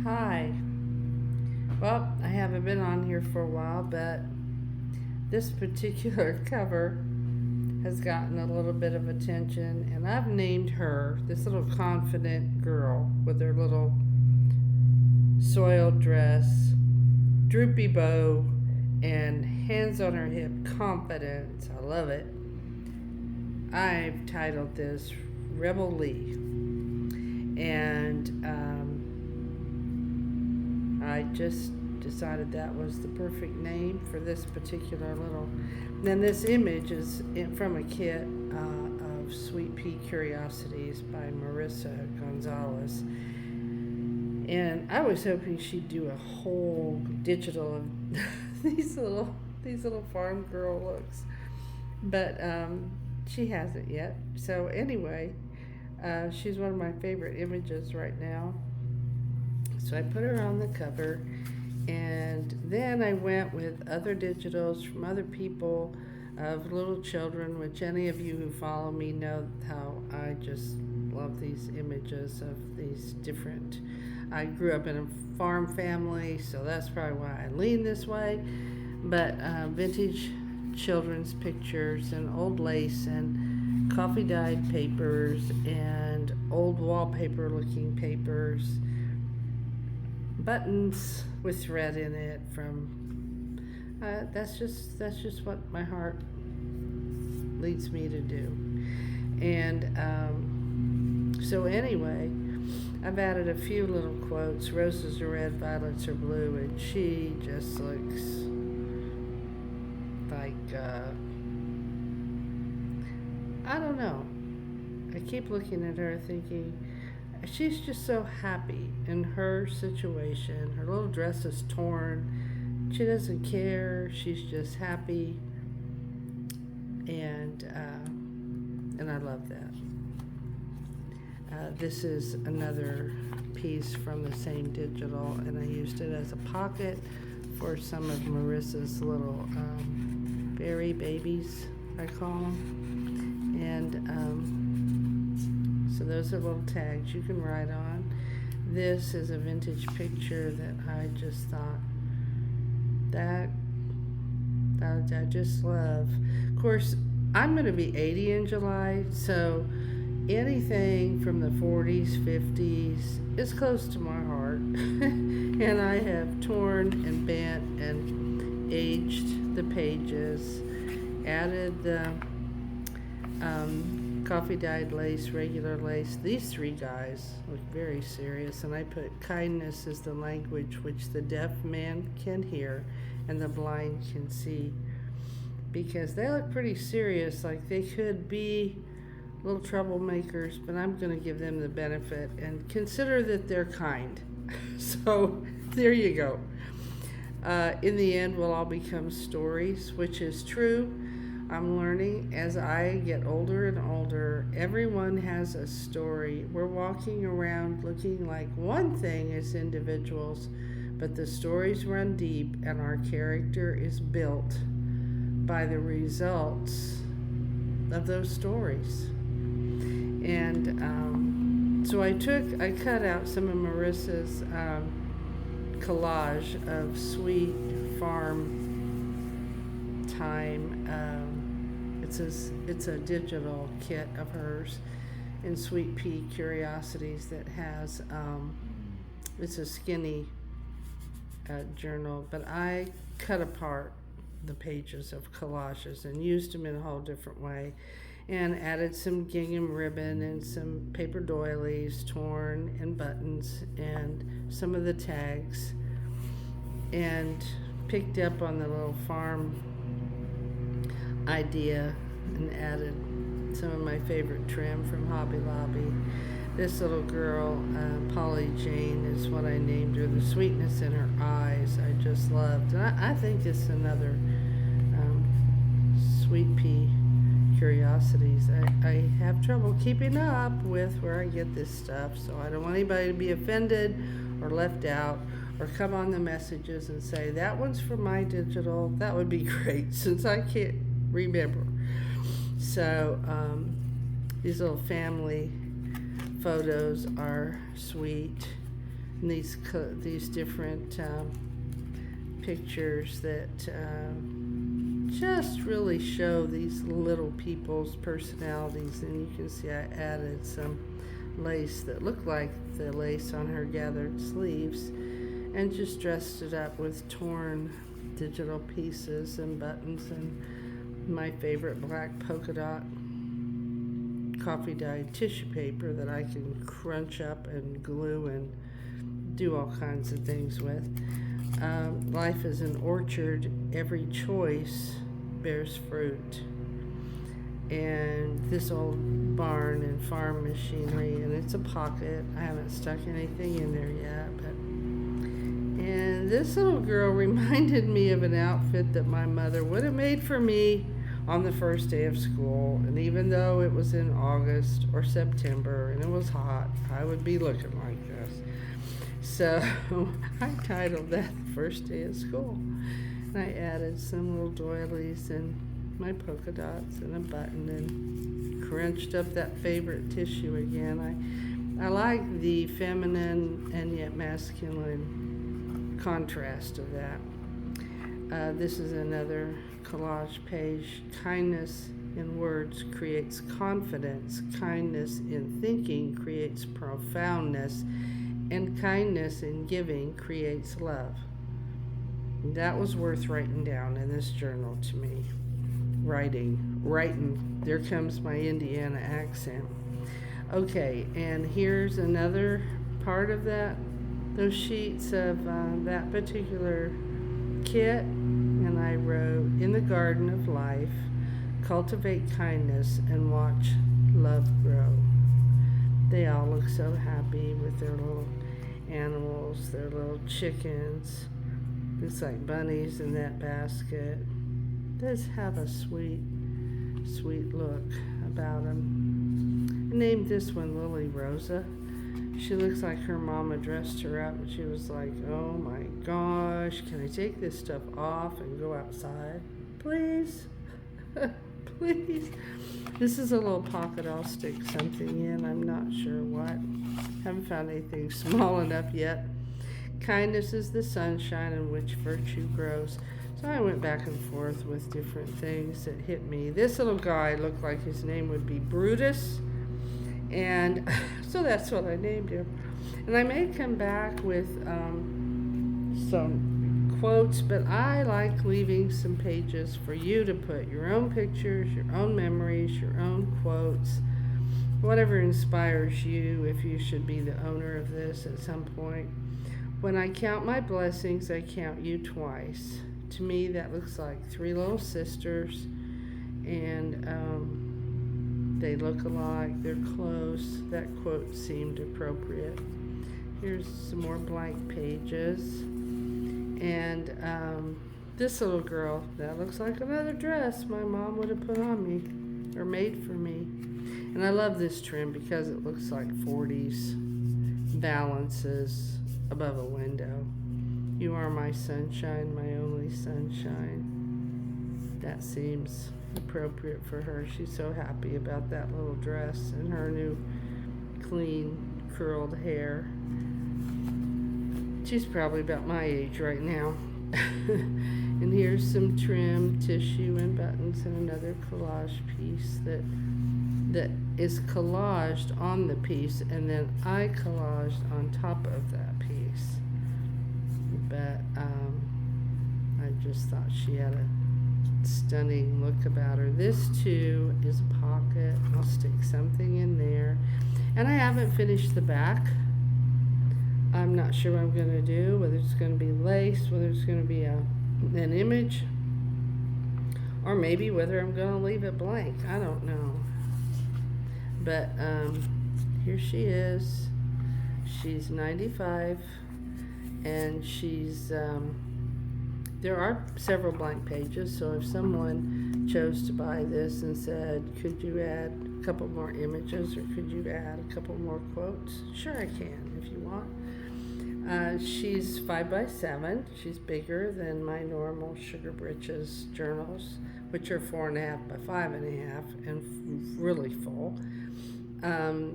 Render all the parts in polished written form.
Hi. Well, I haven't been on here for a while, but this particular cover has gotten a little bit of attention, and I've named her this little confident girl with her little soiled dress, droopy bow, and hands on her hip confidence. I love it. I've titled this Rebel Lee, and I just decided that was the perfect name for this particular little. Then this image is from a kit of Sweet Pea Curiosities by Marissa Gonzalez, and I was hoping she'd do a whole digital of these little farm girl looks, but she hasn't yet. So anyway, she's one of my favorite images right now. So I put her on the cover, and then I went with other digitals from other people of little children, which any of you who follow me know how I just love these images of these different. I grew up in a farm family, so that's probably why I lean this way. But vintage children's pictures and old lace and coffee dyed papers and old wallpaper looking papers, buttons with thread in it from that's just what my heart leads me to do. And so anyway, I've added a few little quotes. Roses are red, violets are blue, and she just looks like I don't know. I keep looking at her thinking she's just so happy in her situation. Her little dress is torn. She doesn't care. She's just happy, and I love that. This is another piece from the same digital, and I used it as a pocket for some of Marissa's little berry babies, I call them, and so those are little tags you can write on. This is a vintage picture that I just thought that I just love. Of course, I'm going to be 80 in July, so anything from the 40s, 50s is close to my heart. And I have torn and bent and aged the pages, added the coffee dyed lace, regular lace. These three guys look very serious, and I put kindness is the language which the deaf man can hear and the blind can see, because they look pretty serious, like they could be little troublemakers, but I'm going to give them the benefit and consider that they're kind. So there you go. In the end, we'll all become stories, which is true. I'm learning as I get older and older, everyone has a story. We're walking around looking like one thing as individuals, but the stories run deep, and our character is built by the results of those stories. And so I cut out some of Marissa's collage of sweet farm time. It's a digital kit of hers in Sweet Pea Curiosities that has it's a skinny journal, but I cut apart the pages of collages and used them in a whole different way, and added some gingham ribbon and some paper doilies torn and buttons and some of the tags, and picked up on the little farm idea and added some of my favorite trim from Hobby Lobby. This little girl, Polly Jane, is what I named her. The sweetness in her eyes I just loved. And I think it's another Sweet Pea Curiosities. I have trouble keeping up with where I get this stuff, so I don't want anybody to be offended or left out or come on the messages and say, that one's for my digital. That would be great, since I can't remember. So these little family photos are sweet. these different pictures that just really show these little people's personalities. And you can see I added some lace that looked like the lace on her gathered sleeves, and just dressed it up with torn digital pieces and buttons and my favorite black polka dot coffee dyed tissue paper that I can crunch up and glue and do all kinds of things with. Life is an orchard, every choice bears fruit. And this old barn and farm machinery, and it's a pocket. I haven't stuck anything in there yet, but and this little girl reminded me of an outfit that my mother would have made for me on the first day of school. And even though it was in August or September and it was hot, I would be looking like this. So I titled that The First Day of School. And I added some little doilies and my polka dots and a button and crunched up that favorite tissue again. I like the feminine and yet masculine contrast of that. This is another collage page. Kindness in words creates confidence. Kindness in thinking creates profoundness. And kindness in giving creates love. That was worth writing down in this journal to me. Writing. There comes my Indiana accent. Okay, and here's another part of that. Those sheets of that particular kit, and I wrote, in the garden of life, cultivate kindness and watch love grow. They all look so happy with their little animals, their little chickens. Looks like bunnies in that basket. Does have a sweet, sweet look about them. I named this one Lily Rosa. She looks like her mama dressed her up and she was like, oh my gosh, can I take this stuff off and go outside? Please? Please? This is a little pocket I'll stick something in. I'm not sure what. Haven't found anything small enough yet. Kindness is the sunshine in which virtue grows. So I went back and forth with different things that hit me. This little guy looked like his name would be Brutus. And so that's what I named him. And I may come back with some quotes, but I like leaving some pages for you to put your own pictures, your own memories, your own quotes, whatever inspires you, if you should be the owner of this at some point. When I count my blessings, I count you twice. To me, that looks like three little sisters, and they look alike, they're close. That quote seemed appropriate. Here's some more blank pages. And this little girl, that looks like another dress my mom would have put on me, or made for me. And I love this trim because it looks like 40s balances above a window. You are my sunshine, my only sunshine. That seems appropriate for her. She's so happy about that little dress and her new clean curled hair. She's probably about my age right now. And here's some trim, tissue, and buttons, and another collage piece that is collaged on the piece, and then I collaged on top of that piece. But I just thought she had a stunning look about her. This too is a pocket. I'll stick something in there. And I haven't finished the back. I'm not sure what I'm going to do, whether it's going to be lace, whether it's going to be an image, or maybe whether I'm going to leave it blank. I don't know. But here she is. She's 95, and she's there are several blank pages, so if someone chose to buy this and said, could you add a couple more images, or could you add a couple more quotes? Sure, I can if you want. She's 5x7. She's bigger than my normal Sugar Britches journals, which are 4.5 by 5.5 and really full.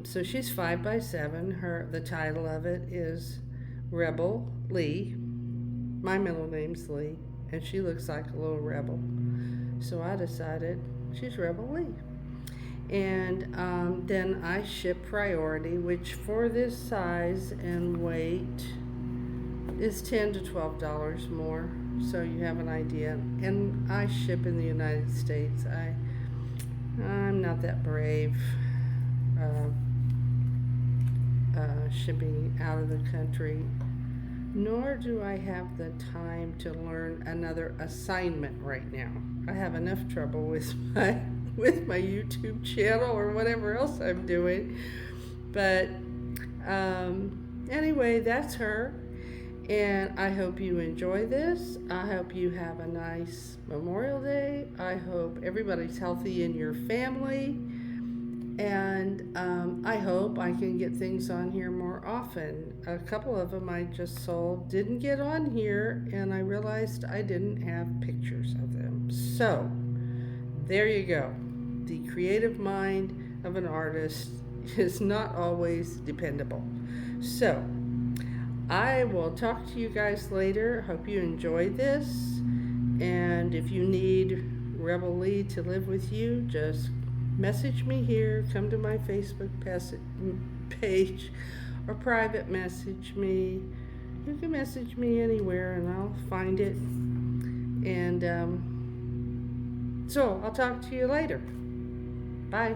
So she's 5x7. The title of it is Rebel Lee. My middle name's Lee, and she looks like a little rebel. So I decided she's Rebel Lee. And then I ship priority, which for this size and weight is $10 to $12 more. So you have an idea. And I ship in the United States. I'm not that brave shipping out of the country, nor do I have the time to learn another assignment right now. I have enough trouble with my YouTube channel or whatever else I'm doing. But anyway, that's her. And I hope you enjoy this. I hope you have a nice Memorial Day. I hope everybody's healthy in your family. And I hope I can get things on here more often. A couple of them I just sold didn't get on here, and I realized I didn't have pictures of them. So, there you go. The creative mind of an artist is not always dependable. So, I will talk to you guys later. Hope you enjoyed this. And if you need Rebel Lee to live with you, just message me here. Come to my Facebook page or private message me. You can message me anywhere and I'll find it. And so I'll talk to you later. Bye.